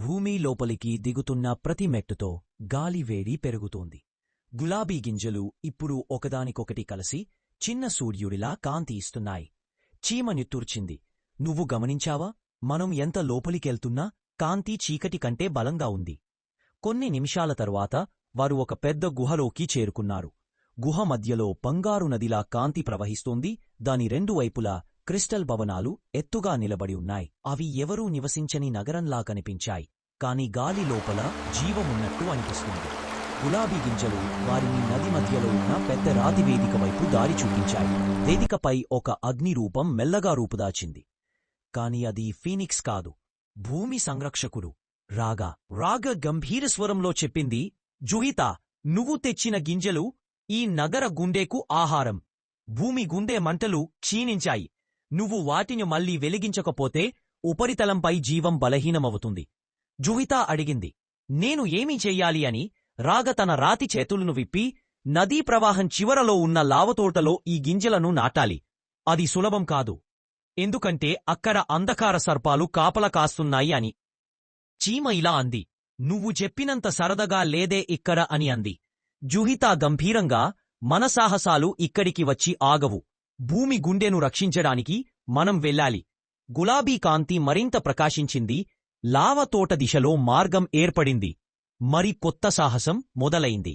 భూమి లోపలికి దిగుతున్న ప్రతి మెట్టుతో గాలివేడి పెరుగుతోంది. గులాబీ గింజలు ఇప్పుడు ఒకదానికొకటి కలిసి చిన్న సూర్యుడిలా కాంతి ఇస్తున్నాయి. చీమ నిట్టూర్చింది. నువ్వు గమనించావా? మనం ఎంత లోపలికెళ్తున్నా కాంతి చీకటి కంటే బలంగా ఉంది. కొన్ని నిమిషాల తరువాత వారు ఒక పెద్ద గుహలోకి చేరుకున్నారు. గుహ మధ్యలో బంగారు నదిలా కాంతి ప్రవహిస్తోంది. దాని రెండు వైపులా క్రిస్టల్ భవనాలు ఎత్తుగా నిలబడి ఉన్నాయి. అవి ఎవరూ నివసించని నగరంలా కనిపించాయి. కాని గాలి లోపల జీవమున్నట్టు అనిపిస్తుంది. గులాబీ గింజలు వారిని నది మధ్యలో ఉన్న పెద్ద రాతి వేదిక వైపు దారి చూపించాయి. వేదికపై ఒక అగ్నిరూపం మెల్లగా రూపుదాచింది. కాని అది ఫీనిక్స్ కాదు, భూమి సంరక్షకుడు రాగ గంభీర స్వరంలో చెప్పింది. జుహితా, నువ్వు తెచ్చిన గింజలు ఈ నగర గుండెకు ఆహారం. భూమి గుండె మంటలు క్షీణించాయి. నువ్వు వాటిని మళ్లీ వెలిగించకపోతే ఉపరితలంపై జీవం బలహీనమవుతుంది. జుహితా అడిగింది. నేను ఏమీ చెయ్యాలి అని? రాగ తన రాతి చేతులను విప్పి, నదీ ప్రవాహం చివరలో ఉన్న లావతోటలో ఈ గింజలను నాటాలి. అది సులభం కాదు, ఎందుకంటే అక్కడ అంధకార సర్పాలు కాపల కాస్తున్నాయి అని. చీమ ఇలా అంది. నువ్వు చెప్పినంత సరదాగా లేదే ఇక్కడ అని అంది. జుహితా గంభీరంగా, మన సాహసాలు ఇక్కడికి వచ్చి ఆగవు. భూమి గుండెను రక్షించడానికి మనం వెళ్ళాలి. గులాబీ కాంతి మరింత ప్రకాశించింది. లావతోట దిశలో మార్గం ఏర్పడింది. మరి కొత్త సాహసం మొదలైంది.